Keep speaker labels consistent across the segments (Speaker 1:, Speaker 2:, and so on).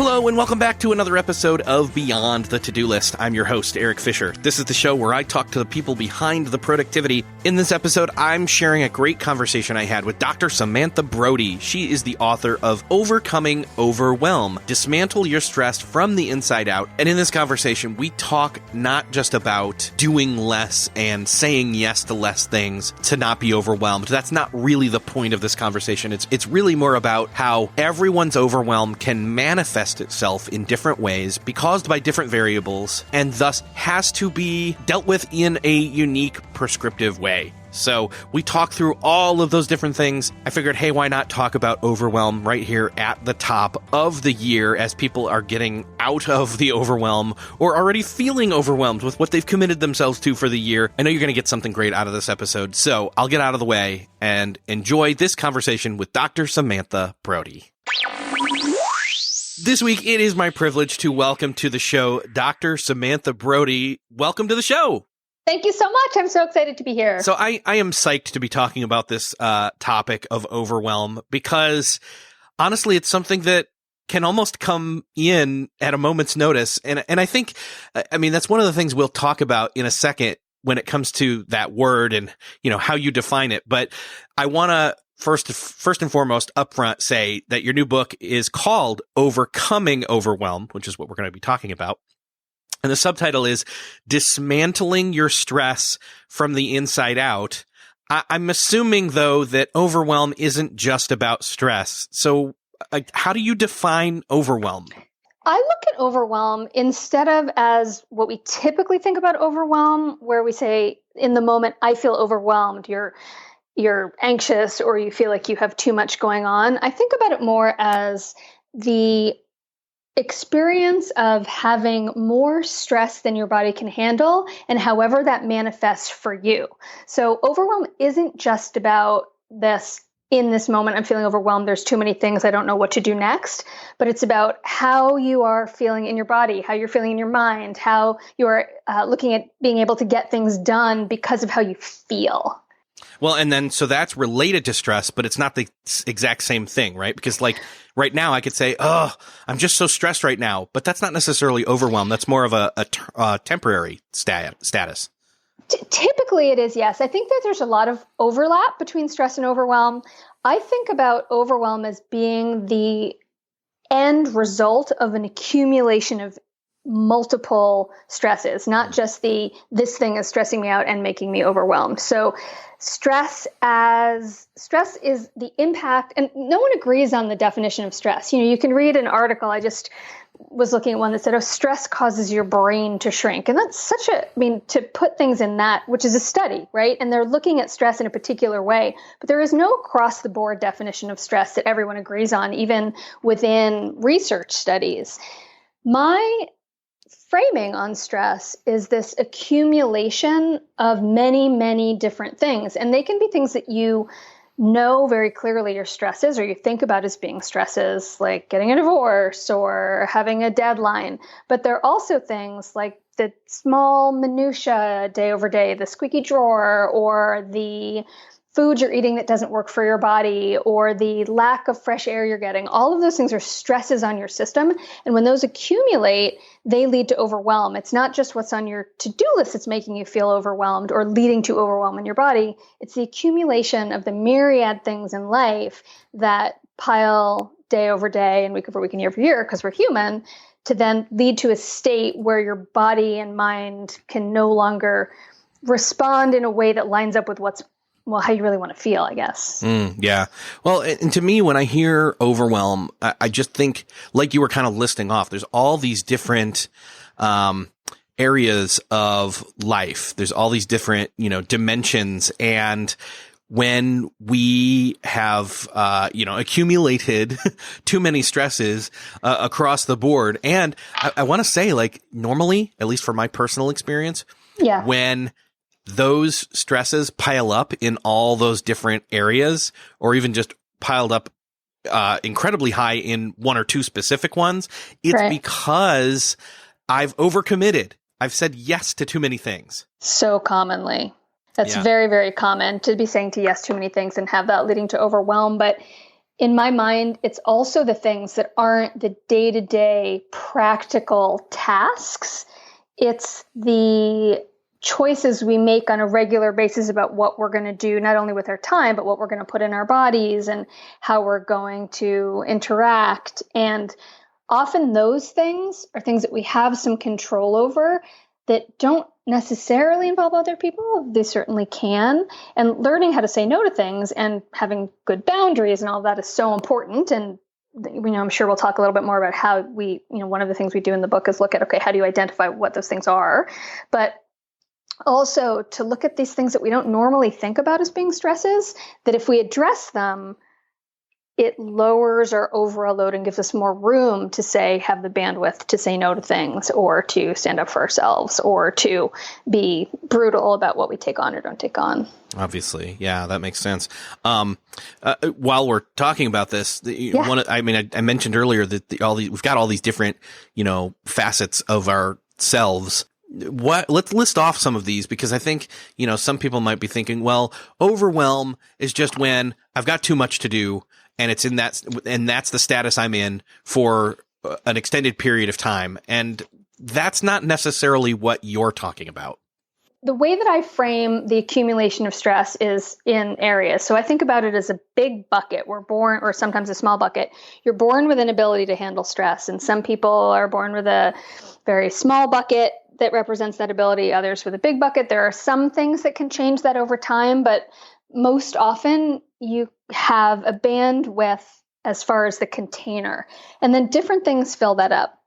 Speaker 1: Hello and welcome back to another episode of Beyond the To-Do List. I'm your host, Erik Fisher. This is the show where I talk to the people behind the productivity. In this episode, I'm sharing a great conversation I had with Dr. Samantha Brody. She is the author of Overcoming Overwhelm, Dismantle Your Stress from the Inside Out. And in this conversation, we talk not just about doing less and saying yes to less things to not be overwhelmed. That's not really the point of this conversation. It's really more about how everyone's overwhelm can manifest itself in different ways, be caused by different variables, and thus has to be dealt with in a unique, prescriptive way. So we talk through all of those different things. I figured, hey, why not talk about overwhelm right here at the top of the year as people are getting out of the overwhelm or already feeling overwhelmed with what they've committed themselves to for the year. I know you're going to get something great out of this episode, so I'll get out of the way and enjoy this conversation with Dr. Samantha Brody. This week, it is my privilege to welcome to the show Dr. Samantha Brody. Welcome to the show.
Speaker 2: Thank you so much. I'm so excited to be here.
Speaker 1: So I am psyched to be talking about this topic of overwhelm because, honestly, it's something that can almost come in at a moment's notice. And I think, I mean, that's one of the things we'll talk about in a second when it comes to that word and, you know, how you define it. But I want to first and foremost upfront say that your new book is called Overcoming Overwhelm, which is what we're going to be talking about. And the subtitle is Dismantling Your Stress from the Inside Out. I'm assuming, though, that overwhelm isn't just about stress. So how do you define overwhelm?
Speaker 2: I look at overwhelm instead of as what we typically think about overwhelm, where we say, in the moment, I feel overwhelmed. You're anxious or you feel like you have too much going on. I think about it more as the experience of having more stress than your body can handle and however that manifests for you. So overwhelm isn't just about this, in this moment, I'm feeling overwhelmed. There's too many things. I don't know what to do next. But it's about how you are feeling in your body, how you're feeling in your mind, how you're looking at being able to get things done because of how you feel.
Speaker 1: Well, and then, so that's related to stress, but it's not the exact same thing, right? Because like right now I could say, oh, I'm just so stressed right now, but that's not necessarily overwhelm. That's more of a temporary status.
Speaker 2: Typically it is, yes. I think that there's a lot of overlap between stress and overwhelm. I think about overwhelm as being the end result of an accumulation of multiple stresses, not just this thing is stressing me out and making me overwhelmed. So stress is the impact, and no one agrees on the definition of stress. You know, you can read an article. I just was looking at one that said, stress causes your brain to shrink. And that's to put things in that, which is a study, right? And they're looking at stress in a particular way, but there is no across the board definition of stress that everyone agrees on, even within research studies. My framing on stress is this accumulation of many, many different things. And they can be things that you know very clearly your stresses or you think about as being stresses, like getting a divorce or having a deadline. But there are also things like the small minutia day over day, the squeaky drawer, or the food you're eating that doesn't work for your body, or the lack of fresh air you're getting. All of those things are stresses on your system. And when those accumulate, they lead to overwhelm. It's not just what's on your to-do list that's making you feel overwhelmed or leading to overwhelm in your body. It's the accumulation of the myriad things in life that pile day over day and week over week and year over year, because we're human, to then lead to a state where your body and mind can no longer respond in a way that lines up with how you really want to feel, I guess.
Speaker 1: Yeah. Well, and to me, when I hear overwhelm, I just think, like you were kind of listing off, there's all these different areas of life. There's all these different, dimensions. And when we have, accumulated too many stresses across the board, and I want to say, like, normally, at least for my personal experience, when those stresses pile up in all those different areas, or even just piled up incredibly high in one or two specific ones, it's because I've overcommitted. I've said yes to too many things.
Speaker 2: So commonly. That's very, very common to be saying to yes too many things and have that leading to overwhelm. But in my mind, it's also the things that aren't the day-to-day practical tasks. It's the choices we make on a regular basis about what we're going to do, not only with our time, but what we're going to put in our bodies and how we're going to interact. And often those things are things that we have some control over that don't necessarily involve other people. They certainly can. And learning how to say no to things and having good boundaries and all of that is so important. And I'm sure we'll talk a little bit more about how one of the things we do in the book is look at, okay, how do you identify what those things are? But also to look at these things that we don't normally think about as being stresses, that if we address them, it lowers our overall load and gives us more room to have the bandwidth to say no to things, or to stand up for ourselves, or to be brutal about what we take on or don't take on.
Speaker 1: Obviously. Yeah, that makes sense. While we're talking about this, I mentioned earlier that we've got all these different, facets of ourselves. Let's list off some of these, because I think, some people might be thinking, well, overwhelm is just when I've got too much to do, and that's the status I'm in for an extended period of time. And that's not necessarily what you're talking about.
Speaker 2: The way that I frame the accumulation of stress is in areas. So I think about it as a big bucket. We're born, or sometimes a small bucket. You're born with an ability to handle stress. And some people are born with a very small bucket that represents that ability, others with a big bucket. There are some things that can change that over time, but most often you have a bandwidth as far as the container, and then different things fill that up.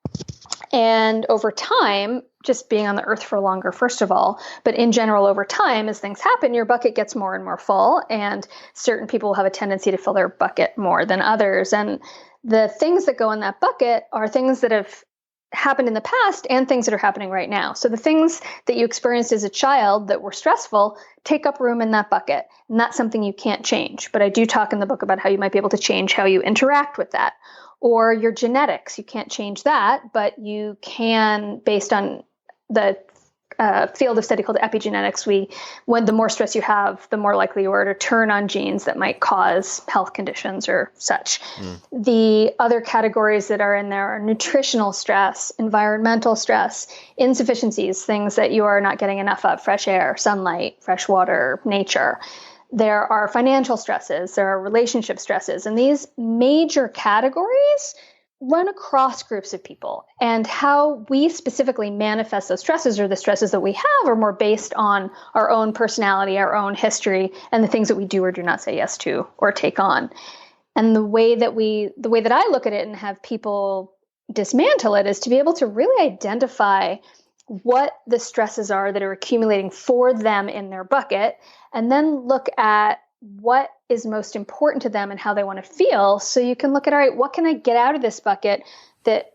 Speaker 2: And over time, just being on the earth for longer, first of all, but in general, over time, as things happen, your bucket gets more and more full, and certain people have a tendency to fill their bucket more than others. And the things that go in that bucket are things that have happened in the past and things that are happening right now. So the things that you experienced as a child that were stressful take up room in that bucket. And that's something you can't change. But I do talk in the book about how you might be able to change how you interact with that. Or your genetics, you can't change that, but you can, based on the field of study called epigenetics, when the more stress you have, the more likely you are to turn on genes that might cause health conditions or such. The other categories that are in there are nutritional stress, environmental stress, insufficiencies, things that you are not getting enough of: fresh air, sunlight, fresh water, nature. There are financial stresses, there are relationship stresses, and these major categories run across groups of people. And how we specifically manifest those stresses, or the stresses that we have, are more based on our own personality, our own history, and the things that we do or do not say yes to or take on. And the way that I look at it and have people dismantle it is to be able to really identify what the stresses are that are accumulating for them in their bucket, and then look at what is most important to them and how they want to feel. So you can look at, all right, what can I get out of this bucket that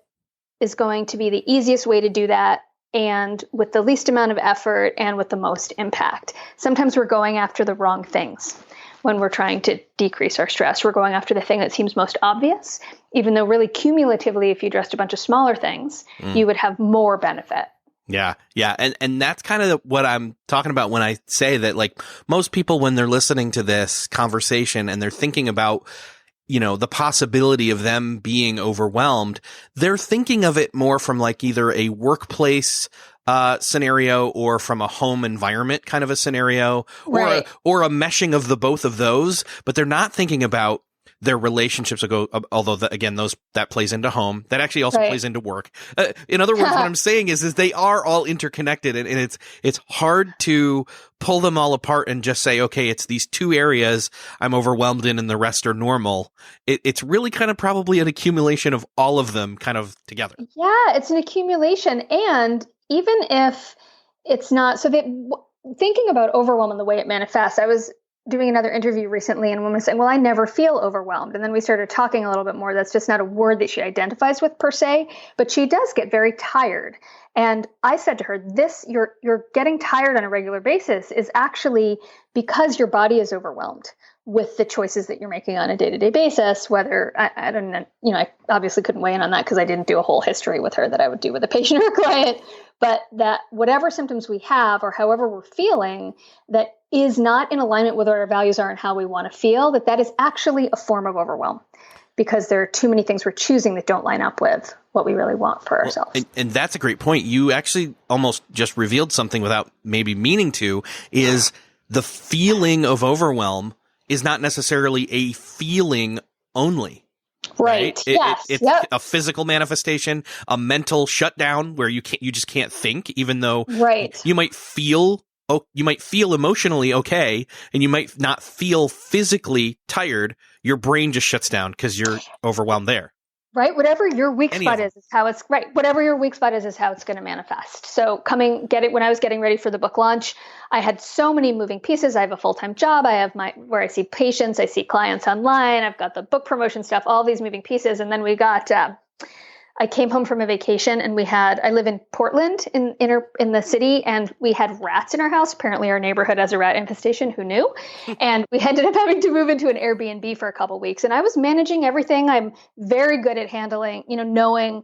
Speaker 2: is going to be the easiest way to do that, and with the least amount of effort and with the most impact. Sometimes we're going after the wrong things when we're trying to decrease our stress. We're going after the thing that seems most obvious, even though really cumulatively, if you addressed a bunch of smaller things, you would have more benefit.
Speaker 1: Yeah. Yeah. And that's kind of what I'm talking about when I say that, like, most people, when they're listening to this conversation and they're thinking about, the possibility of them being overwhelmed, they're thinking of it more from like either a workplace scenario or from a home environment kind of a scenario,
Speaker 2: right,
Speaker 1: or a meshing of the both of those, but they're not thinking about their relationships although that plays into home. That actually also plays into work. In other words, what I'm saying is they are all interconnected, and it's hard to pull them all apart and just say, okay, it's these two areas I'm overwhelmed in and the rest are normal. It's really kind of probably an accumulation of all of them kind of together. Yeah,
Speaker 2: it's an accumulation. And even if it's not, thinking about overwhelm and the way it manifests, I was doing another interview recently, and a woman was saying, well, I never feel overwhelmed. And then we started talking a little bit more. That's just not a word that she identifies with per se, but she does get very tired. And I said to her, you're getting tired on a regular basis is actually because your body is overwhelmed. with the choices that you're making on a day-to-day basis, whether I don't know, I obviously couldn't weigh in on that because I didn't do a whole history with her that I would do with a patient or a client, but that whatever symptoms we have or however we're feeling that is not in alignment with what our values are and how we want to feel, that is actually a form of overwhelm because there are too many things we're choosing that don't line up with what we really want for ourselves.
Speaker 1: And that's a great point. You actually almost just revealed something without maybe meaning to, is the feeling of overwhelm is not necessarily a feeling only.
Speaker 2: Right.
Speaker 1: It's a physical manifestation, a mental shutdown where you just can't think, even though you might feel emotionally okay, and you might not feel physically tired. Your brain just shuts down because you're overwhelmed there.
Speaker 2: Right. Whatever your weak spot is how it's right. Whatever your weak spot is how it's going to manifest. So when I was getting ready for the book launch, I had so many moving pieces. I have a full-time job. I have where I see patients, I see clients online. I've got the book promotion stuff, all these moving pieces. And then I came home from a vacation and I live in Portland in the city, and we had rats in our house. Apparently our neighborhood has a rat infestation. Who knew? And we ended up having to move into an Airbnb for a couple of weeks, and I was managing everything. I'm very good at handling,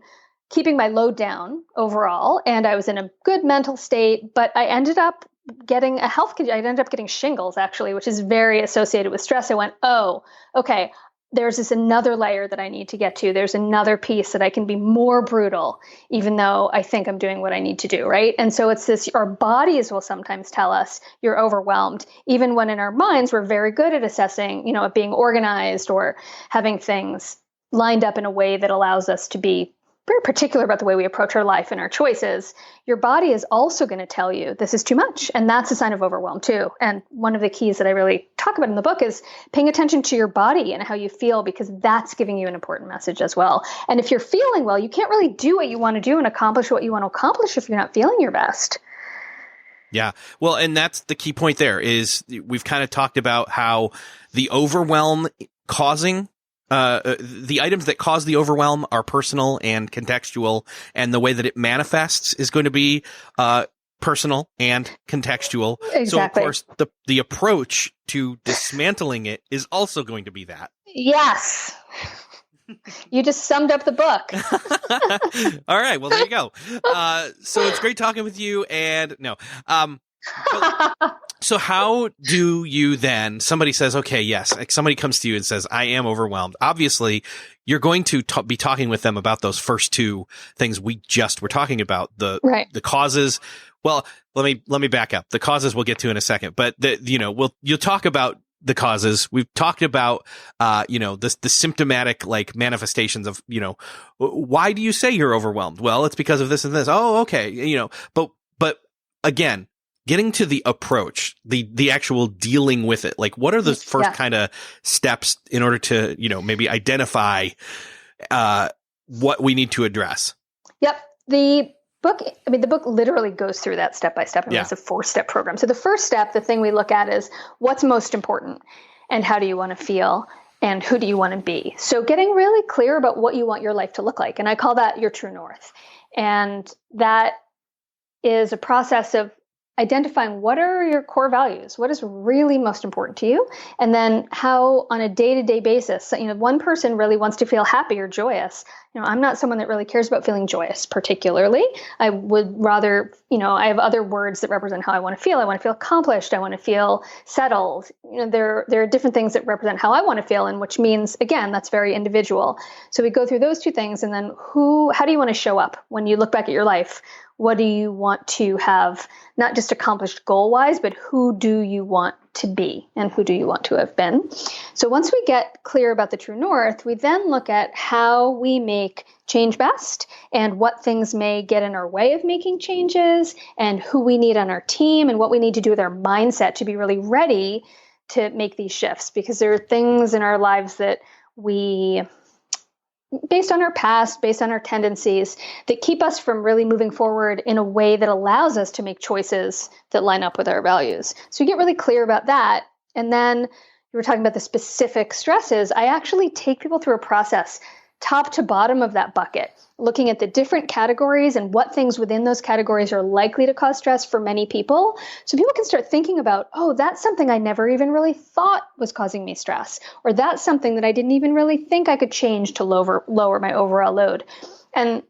Speaker 2: keeping my load down overall. And I was in a good mental state, but I ended up getting I ended up getting shingles actually, which is very associated with stress. I went, oh, okay. There's this another layer that I need to get to. There's another piece that I can be more brutal, even though I think I'm doing what I need to do, right? And so it's this, our bodies will sometimes tell us you're overwhelmed, even when in our minds we're very good at assessing, at being organized or having things lined up in a way that allows us to be very particular about the way we approach our life and our choices. Your body is also going to tell you this is too much. And that's a sign of overwhelm too. And one of the keys that I really talk about in the book is paying attention to your body and how you feel, because that's giving you an important message as well. And if you're feeling well, you can't really do what you want to do and accomplish what you want to accomplish if you're not feeling your best.
Speaker 1: Yeah. Well, and that's the key point there is we've kind of talked about how the overwhelm causing the items that cause the overwhelm are personal and contextual, and the way that it manifests is going to be personal and contextual.
Speaker 2: Exactly.
Speaker 1: So, of course, the approach to dismantling it is also going to be that.
Speaker 2: Yes. You just summed up the book.
Speaker 1: All right. Well, there you go. So it's great talking with you. And no. So how do you then, somebody says, okay, yes, like somebody comes to you and says, I am overwhelmed. Obviously, you're going to be talking with them about those first two things we just were talking about, the causes. Well, let me back up. The causes we'll get to in a second, but you'll talk about the causes. We've talked about, the symptomatic like manifestations of, why do you say you're overwhelmed? Well, it's because of this and this. Oh, okay. But again, getting to the approach, the actual dealing with it, like what are the first kind of steps in order to, maybe identify what we need to address? Yep.
Speaker 2: The book literally goes through that step by step. It's a 4-step program. So the first step, the thing we look at is what's most important and how do you want to feel and who do you want to be? So getting really clear about what you want your life to look like. And I call that your true north. And that is a process of identifying what are your core values, what is really most important to you, and then how on a day-to-day basis, one person really wants to feel happy or joyous. I'm not someone that really cares about feeling joyous particularly. I would rather, I have other words that represent how I want to feel. I want to feel accomplished. I want to feel settled. There are different things that represent how I want to feel, and which means, again, that's very individual. So we go through those two things, and then how do you want to show up when you look back at your life? What do you want to have, not just accomplished goal-wise, but who do you want to be and who do you want to have been? So once we get clear about the true north, we then look at how we make change best and what things may get in our way of making changes and who we need on our team and what we need to do with our mindset to be really ready to make these shifts. Because there are things in our lives that based on our past, based on our tendencies, that keep us from really moving forward in a way that allows us to make choices that line up with our values. So you get really clear about that. And then you were talking about the specific stresses. I actually take people through a process top to bottom of that bucket. looking at the different categories and what things within those categories are likely to cause stress for many people. So people can start thinking about, oh, that's something I never even really thought was causing me stress, or that's something that I didn't even really think I could change to lower my overall load. And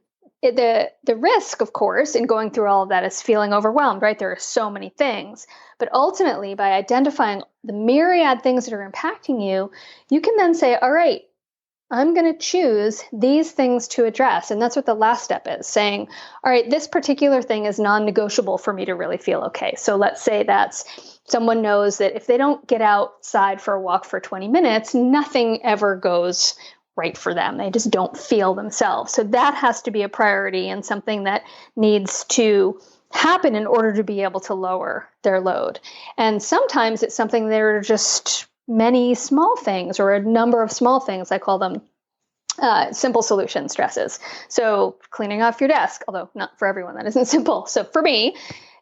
Speaker 2: the risk, of course, in going through all of that is feeling overwhelmed, right? There are so many things. But ultimately, by identifying the myriad things that are impacting you, you can then say, all right, I'm going to choose these things to address. And that's what the last step is, saying, all right, this particular thing is non-negotiable for me to really feel okay. So let's say that's someone knows that if they don't get outside for a walk for 20 minutes, nothing ever goes right for them. They just don't feel themselves. So that has to be a priority and something that needs to happen in order to be able to lower their load. And sometimes it's something that are just many small things or a number of small things. I call them simple solution stresses. So cleaning off your desk, although not for everyone, that isn't simple. So for me,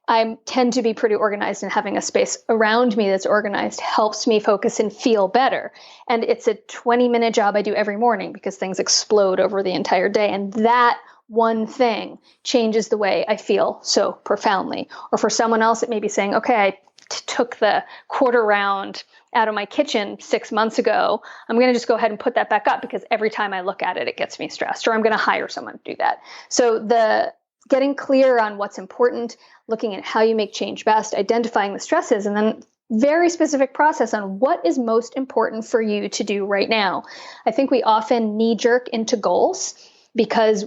Speaker 2: I tend to be pretty organized, and having a space around me that's organized helps me focus and feel better. And it's a 20-minute job I do every morning because things explode over the entire day. And that one thing changes the way I feel so profoundly. Or for someone else, it may be saying, okay, I took the quarter round out of my kitchen 6 months ago. I'm going to just go ahead and put that back up because every time I look at it, it gets me stressed, or I'm going to hire someone to do that. So the getting clear on what's important, looking at how you make change best, identifying the stresses, and then very specific process on what is most important for you to do right now. I think we often knee-jerk into goals because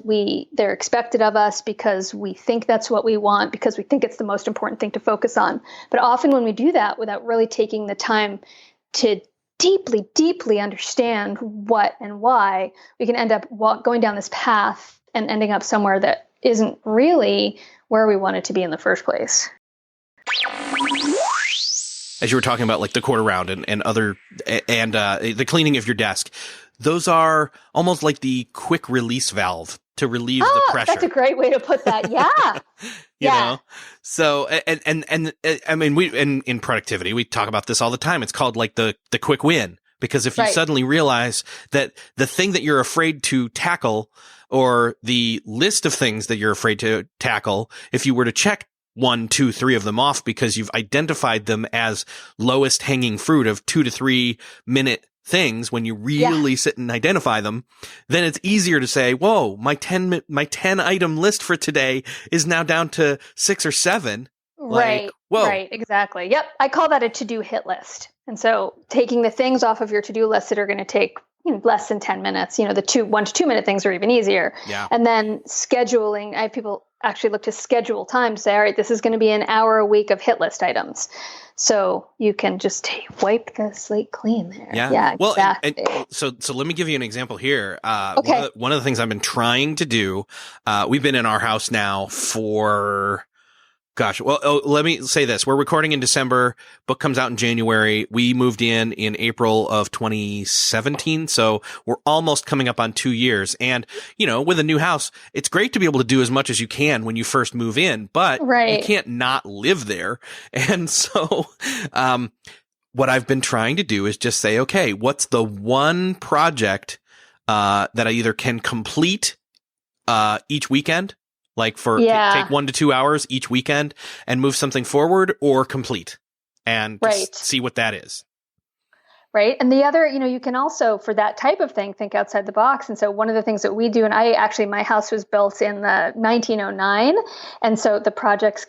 Speaker 2: they're expected of us, because we think that's what we want, because we think it's the most important thing to focus on. But often when we do that without really taking the time to deeply, deeply understand what and why, we can end up going down this path and ending up somewhere that isn't really where we wanted to be in the first place.
Speaker 1: As you were talking about like the quarter round and other, and the cleaning of your desk, those are almost like the quick release valve to relieve the pressure.
Speaker 2: That's a great way to put that. Yeah.
Speaker 1: You know? So, and I mean, in productivity, we talk about this all the time. It's called like the quick win, because if you suddenly realize that the thing that you're afraid to tackle, or the list of things that you're afraid to tackle, if you were to check 1, 2, 3 of them off because you've identified them as lowest hanging fruit of 2 to 3 minute things, when you really sit and identify them, then it's easier to say, whoa, my 10 item list for today is now down to 6 or 7.
Speaker 2: Right.
Speaker 1: Like, whoa.
Speaker 2: Right. Exactly. Yep. I call that a to-do hit list. And so taking the things off of your to-do list that are going to take less than 10 minutes, the 1 to 2 minute things are even easier. Yeah. And then scheduling, I have people actually look to schedule time to say, all right, this is going to be an hour a week of hit list items. So you can just wipe the slate clean there. Yeah,
Speaker 1: well,
Speaker 2: exactly.
Speaker 1: So let me give you an example here.
Speaker 2: Okay.
Speaker 1: One of the things I've been trying to do, we've been in our house now for, let me say this. We're recording in December. Book comes out in January. We moved in April of 2017. So we're almost coming up on 2 years. And, with a new house, it's great to be able to do as much as you can when you first move in, but you can't not live there. And so, what I've been trying to do is just say, okay, what's the one project, that I either can complete, each weekend? Like take 1 to 2 hours each weekend and move something forward, or complete and just see what that is.
Speaker 2: Right. And the other, you can also, for that type of thing, think outside the box. And so one of the things that we do, and my house was built in the 1909. And so the projects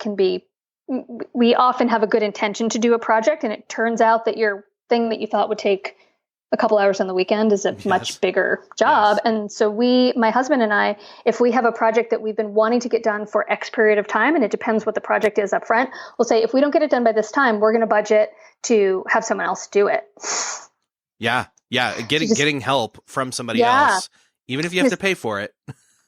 Speaker 2: we often have a good intention to do a project, and it turns out that your thing that you thought would take a couple hours on the weekend is a much bigger job. Yes. And so my husband and I, if we have a project that we've been wanting to get done for X period of time, and it depends what the project is up front, we'll say, if we don't get it done by this time, we're going to budget to have someone else do it.
Speaker 1: Yeah. Yeah. Getting help from somebody else, even if you have to pay for it.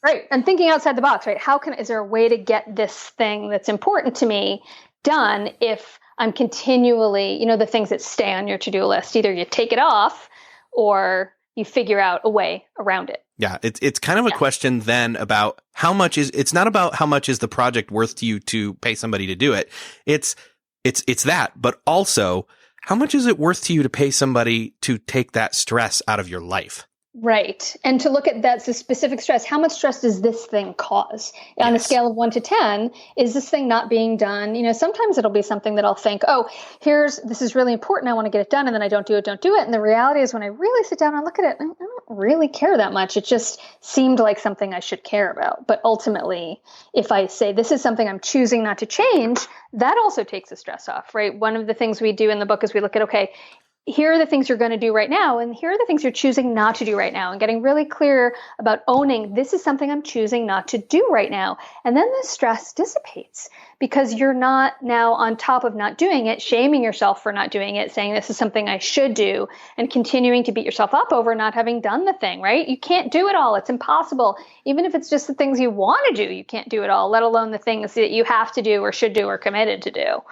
Speaker 2: Right. And thinking outside the box, right? Is there a way to get this thing that's important to me done if I'm continually, the things that stay on your to-do list, either you take it off or you figure out a way around it.
Speaker 1: Yeah. It's kind of a question then about it's not about how much is the project worth to you to pay somebody to do it. It's that, but also how much is it worth to you to pay somebody to take that stress out of your life?
Speaker 2: Right. And to look at that the specific stress, how much stress does this thing cause? On a
Speaker 1: Yes.
Speaker 2: scale of 1 to 10, is this thing not being done? Sometimes it'll be something that I'll think, oh, this is really important. I want to get it done. And then I don't do it. And the reality is when I really sit down and look at it, I don't really care that much. It just seemed like something I should care about. But ultimately, if I say this is something I'm choosing not to change, that also takes the stress off, right? One of the things we do in the book is we look at, okay, here are the things you're going to do right now, and here are the things you're choosing not to do right now, and getting really clear about owning this is something I'm choosing not to do right now. And then the stress dissipates because you're not now on top of not doing it, shaming yourself for not doing it, saying this is something I should do, and continuing to beat yourself up over not having done the thing, right? You can't do it all. It's impossible. Even if it's just the things you want to do, you can't do it all, let alone the things that you have to do or should do or committed to do.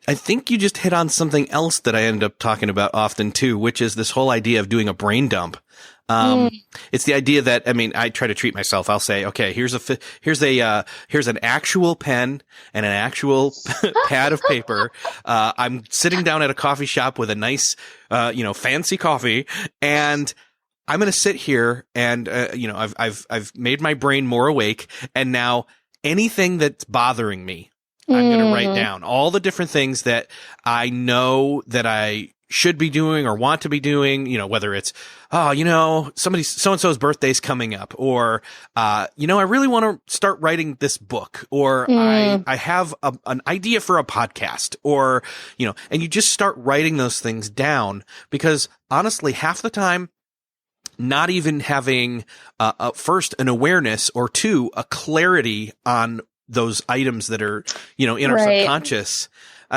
Speaker 1: I think you just hit on something else that I end up talking about often too, which is this whole idea of doing a brain dump. It's the idea that, I try to treat myself. I'll say, okay, here's an actual pen and an actual pad of paper. I'm sitting down at a coffee shop with a nice, fancy coffee, and I'm going to sit here and, I've made my brain more awake. And now anything that's bothering me, I'm going to write down all the different things that I know that I should be doing or want to be doing, whether it's, somebody, so-and-so's birthday's coming up, or, I really want to start writing this book, or I have an idea for a podcast, or, and you just start writing those things down, because honestly, half the time, not even having, first an awareness, or two, a clarity on those items that are, in our subconscious.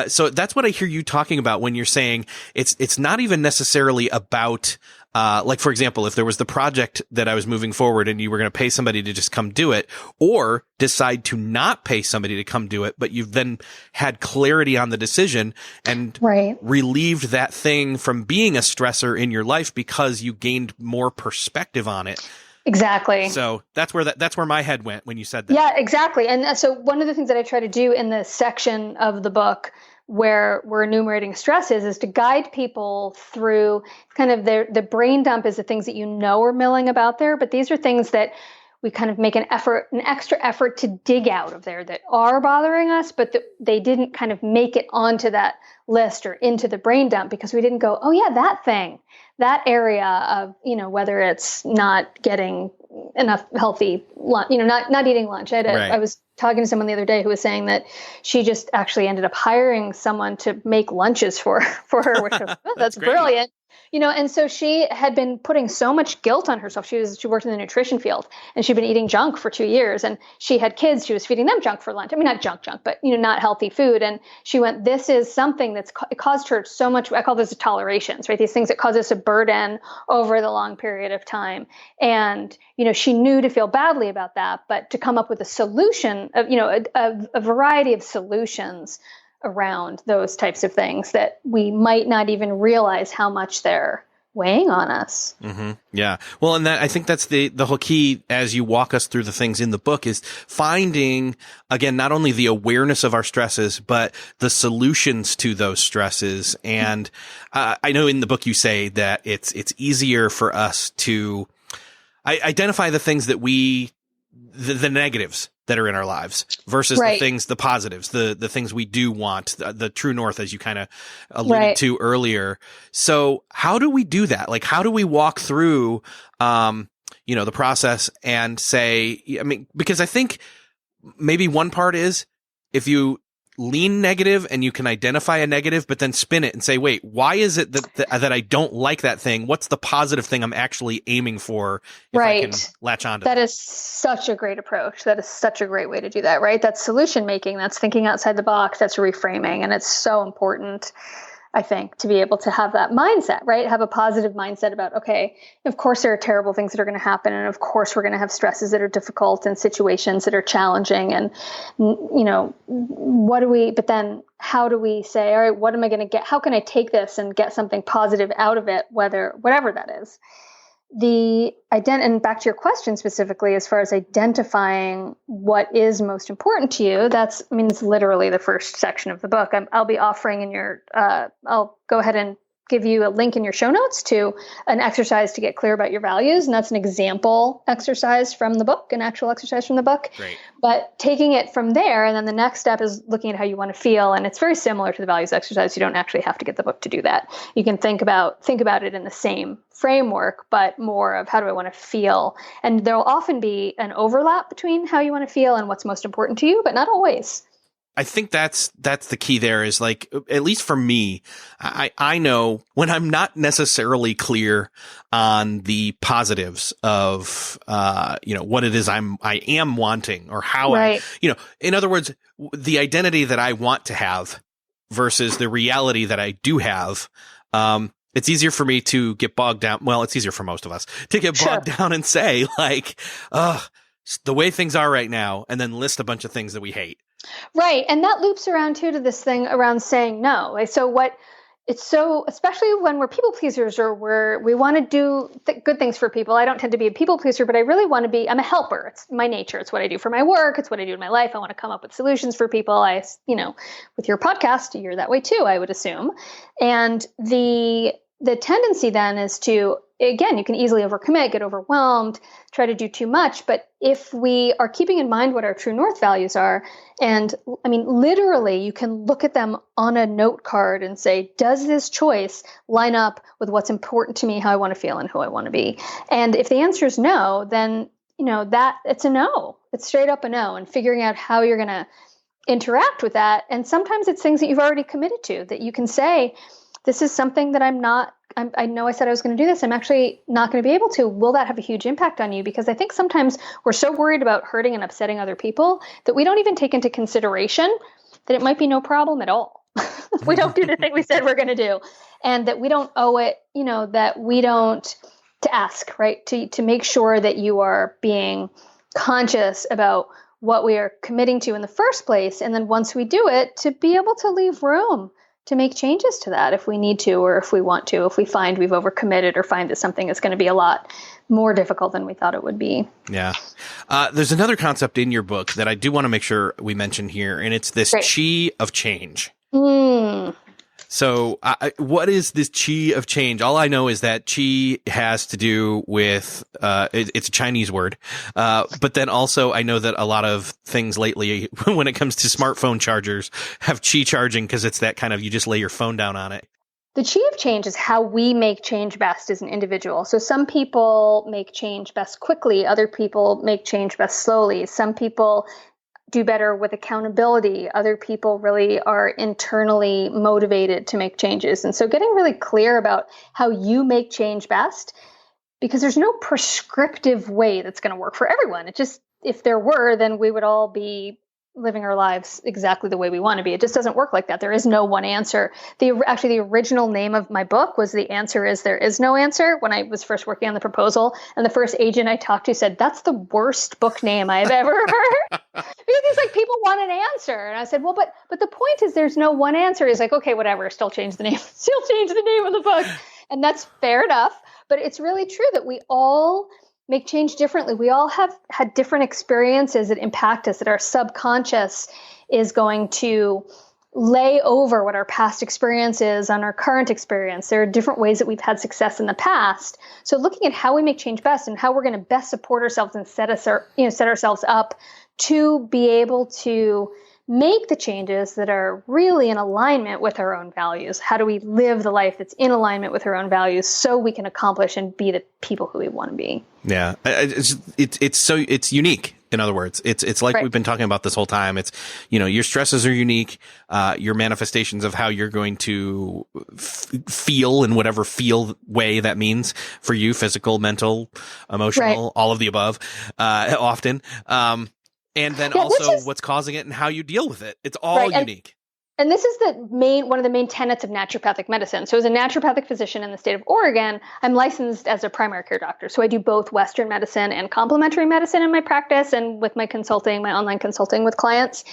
Speaker 1: So that's what I hear you talking about when you're saying it's not even necessarily about, like, for example, if there was the project that I was moving forward and you were going to pay somebody to just come do it, or decide to not pay somebody to come do it, but you've then had clarity on the decision and relieved that thing from being a stressor in your life because you gained more perspective on it.
Speaker 2: Exactly.
Speaker 1: So that's where my head went when you said that.
Speaker 2: Yeah, exactly. And so one of the things that I try to do in the section of the book where we're enumerating stresses is to guide people through kind of the brain dump is the things that are milling about there, but these are things that we kind of make an extra effort to dig out of there that are bothering us, but that they didn't kind of make it onto that list or into the brain dump because we didn't go, oh yeah, that thing. That area of, whether it's not getting enough healthy lunch, not eating lunch. I was talking to someone the other day who was saying that she just actually ended up hiring someone to make lunches for her, which was, that's brilliant. And so she had been putting so much guilt on herself. She worked in the nutrition field, and she'd been eating junk for 2 years, and she had kids. She was feeding them junk for lunch. I mean, not junk, but, not healthy food. And she went, this is something it caused her so much. I call those tolerations, right? These things that cause us a burden over the long period of time. And, she knew to feel badly about that, but to come up with a solution of, a variety of solutions around those types of things that we might not even realize how much they're weighing on us.
Speaker 1: Mm-hmm. Yeah. Well, and I think that's the whole key as you walk us through the things in the book is finding, again, not only the awareness of our stresses, but the solutions to those stresses. And I know in the book you say that it's easier for us to identify the things that the negatives that are in our lives versus the positives, the things we do want, the true north, as you kind of alluded to earlier. So how do we do that? Like, how do we walk through, the process and say, because I think maybe one part is if you lean negative and you can identify a negative, but then spin it and say, wait, why is it that I don't like that thing? What's the positive thing I'm actually aiming for if I can latch onto that?
Speaker 2: That is such a great approach. That is such a great way to do that, right? That's solution making. That's thinking outside the box. That's reframing. And it's so important, I think, to be able to have that mindset, right? Have a positive mindset about, okay, of course there are terrible things that are going to happen. And of course we're going to have stresses that are difficult and situations that are challenging. And, but then how do we say, all right, what am I going to get? How can I take this and get something positive out of it, whatever that is? And back to your question specifically, as far as identifying what is most important to you, it's literally the first section of the book. I'll be offering I'll go ahead and give you a link in your show notes to an exercise to get clear about your values. And that's an example exercise from the book, an actual exercise from the book.
Speaker 1: Great.
Speaker 2: But taking it from there, and then the next step is looking at how you want to feel. And it's very similar to the values exercise. You don't actually have to get the book to do that. You can think about it in the same framework, but more of how do I want to feel? And there'll often be an overlap between how you want to feel and what's most important to you, but not always.
Speaker 1: I think that's the key there is like, at least for me, I know when I'm not necessarily clear on the positives of, what it is I am wanting or how in other words, the identity that I want to have versus the reality that I do have. It's easier for me to get bogged down. Well, it's easier for most of us to get bogged down and say like, the way things are right now, and then list a bunch of things that we hate.
Speaker 2: Right. And that loops around too to this thing around saying no. Like, especially when we're people pleasers or we want to do good things for people. I don't tend to be a people pleaser, but I really want to be, I'm a helper. It's my nature. It's what I do for my work. It's what I do in my life. I want to come up with solutions for people. With your podcast, you're that way too, I would assume. And the tendency then is to, again, you can easily overcommit, get overwhelmed, try to do too much. But if we are keeping in mind what our true north values are, and I mean, literally, you can look at them on a note card and say, does this choice line up with what's important to me, how I want to feel, and who I want to be? And if the answer is no, then, that it's a no. It's straight up a no. And figuring out how you're going to interact with that. And sometimes it's things that you've already committed to that you can say, this is something that I know I said I was going to do this. I'm actually not going to be able to. Will that have a huge impact on you? Because I think sometimes we're so worried about hurting and upsetting other people that we don't even take into consideration that it might be no problem at all. We don't do the thing we said we're going to do. And that we don't owe it, that we don't, to ask, right? To make sure that you are being conscious about what we are committing to in the first place. And then once we do it, to be able to leave room to make changes to that if we need to, or if we want to, if we find we've overcommitted or find that something is going to be a lot more difficult than we thought it would be.
Speaker 1: Yeah. There's another concept in your book that I do want to make sure we mention here, and it's this chi of change. So what is this chi of change? All I know is that chi has to do with, it's a Chinese word. But then also I know that a lot of things lately, when it comes to smartphone chargers, have chi charging because it's that kind of, you just lay your phone down on it.
Speaker 2: The chi of change is how we make change best as an individual. So some people make change best quickly. Other people make change best slowly. Some people do better with accountability. Other people really are internally motivated to make changes. And so getting really clear about how you make change best, because there's no prescriptive way that's going to work for everyone. It just, if there were, then we would all be living our lives exactly the way we want to be. It just doesn't work like that. There is no one answer. The original name of my book was The Answer Is There Is No Answer when I was first working on the proposal. And the first agent I talked to said, that's the worst book name I've ever heard. Because he's like, people want an answer. And I said, well, but the point is there's no one answer. He's like, okay, whatever, still change the name. Still change the name of the book. And that's fair enough. But it's really true that we all make change differently. We all have had different experiences that impact us, that our subconscious is going to lay over what our past experience is on our current experience. There are different ways that we've had success in the past. So looking at how we make change best and how we're going to best support ourselves and set ourselves up to be able to make the changes that are really in alignment with our own values. How do we live the life that's in alignment with our own values so we can accomplish and be the people who we want to be?
Speaker 1: Yeah. It's unique. In other words, it's like we've been talking about this whole time. It's, your stresses are unique. Your manifestations of how you're going to feel in whatever feel way that means for you, physical, mental, emotional, all of the above, often. And then also what's causing it and how you deal with it. It's all unique.
Speaker 2: And this is one of the main tenets of naturopathic medicine. So as a naturopathic physician in the state of Oregon, I'm licensed as a primary care doctor. So I do both Western medicine and complementary medicine in my practice and with my consulting, my online consulting with clients.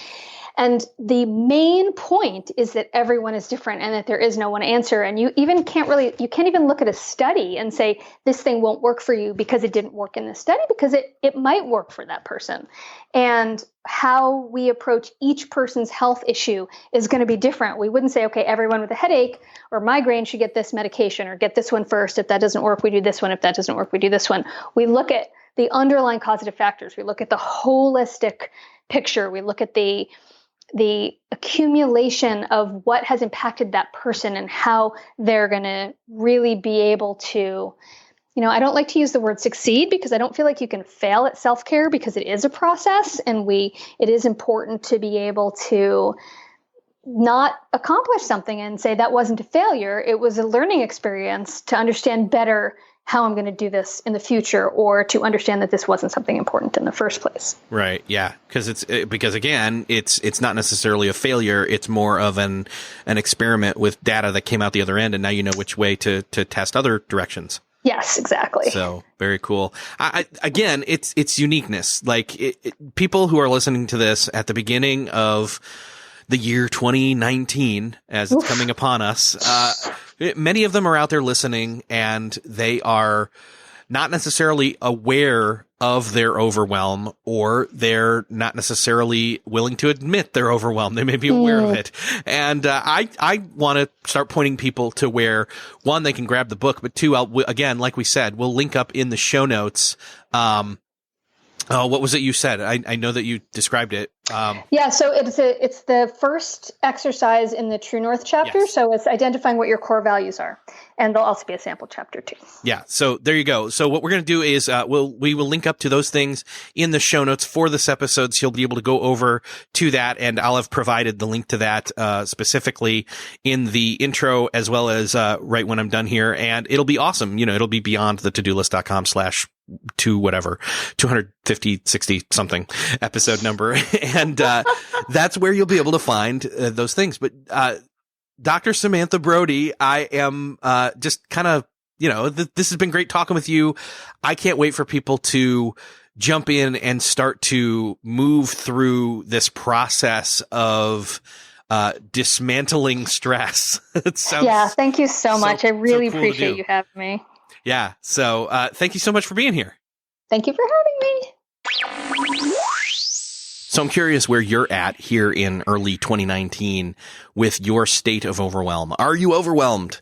Speaker 2: And the main point is that everyone is different and that there is no one answer. And you can't even look at a study and say, this thing won't work for you because it didn't work in this study, because it might work for that person. And how we approach each person's health issue is going to be different. We wouldn't say, okay, everyone with a headache or migraine should get this medication or get this one first. If that doesn't work, we do this one. If that doesn't work, we do this one. We look at the underlying causative factors. We look at the holistic picture. We look at the accumulation of what has impacted that person and how they're going to really be able to, I don't like to use the word succeed, because I don't feel like you can fail at self-care, because it is a process, and it is important to be able to not accomplish something and say that wasn't a failure. It was a learning experience to understand better how I'm going to do this in the future, or to understand that this wasn't something important in the first place.
Speaker 1: Right. Yeah. Because again, it's not necessarily a failure. It's more of an experiment with data that came out the other end. And now you know which way to test other directions.
Speaker 2: Yes, exactly.
Speaker 1: So very cool. Again, it's uniqueness. Like people who are listening to this at the beginning of the year 2019, as it's coming upon us, many of them are out there listening, and they are not necessarily aware of their overwhelm, or they're not necessarily willing to admit they're overwhelmed. They may be aware of it. And I want to start pointing people to where, one, they can grab the book, but two, again, like we said, we'll link up in the show notes. What was it you said? I know that you described it.
Speaker 2: Yeah, so it's the first exercise in the True North chapter.
Speaker 1: Yes.
Speaker 2: So it's identifying what your core values are, and there'll also be a sample chapter too.
Speaker 1: Yeah, so there you go. So what we're going to do is we will link up to those things in the show notes for this episode, so you'll be able to go over to that, and I'll have provided the link to that specifically in the intro, as well as right when I'm done here, and it'll be awesome. It'll be beyond the todolist.com/250, 60 something episode number. And that's where you'll be able to find those things. But Dr. Samantha Brody, I am just kind of, this has been great talking with you. I can't wait for people to jump in and start to move through this process of dismantling stress.
Speaker 2: Thank you so much. I really appreciate you having me.
Speaker 1: Yeah. So thank you so much for being here.
Speaker 2: Thank you for having me.
Speaker 1: So I'm curious where you're at here in early 2019 with your state of overwhelm. Are you overwhelmed?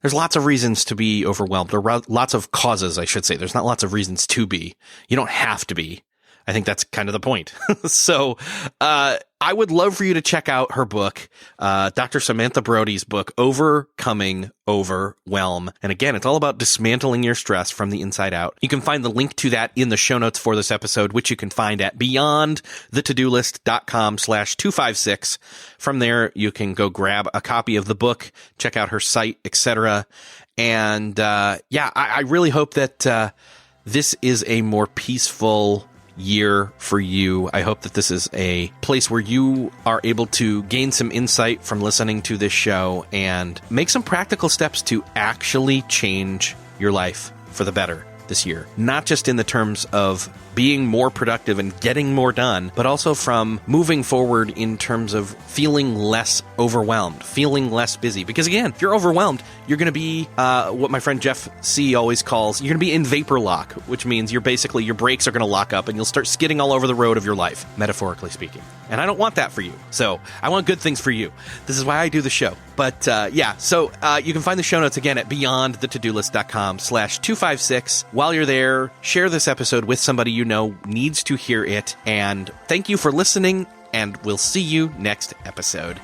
Speaker 1: There's lots of reasons to be overwhelmed. There are lots of causes, I should say. There's not lots of reasons to be. You don't have to be. I think that's kind of the point. So, I would love for you to check out her book, Dr. Samantha Brody's book, Overcoming Overwhelm. And again, it's all about dismantling your stress from the inside out. You can find the link to that in the show notes for this episode, which you can find at beyondthetodolist.com/256. From there, you can go grab a copy of the book, check out her site, etc. And, I really hope that, this is a more peaceful year for you. I hope that this is a place where you are able to gain some insight from listening to this show and make some practical steps to actually change your life for the better this year. Not just in the terms of being more productive and getting more done, but also from moving forward in terms of feeling less overwhelmed, feeling less busy. Because again, if you're overwhelmed, you're going to be what my friend Jeff C. always calls, you're going to be in vapor lock, which means your brakes are going to lock up and you'll start skidding all over the road of your life, metaphorically speaking. And I don't want that for you. So I want good things for you. This is why I do the show. But so you can find the show notes again at beyondthetodolist.com/256. While you're there, share this episode with somebody you know needs to hear it. And thank you for listening, and we'll see you next episode.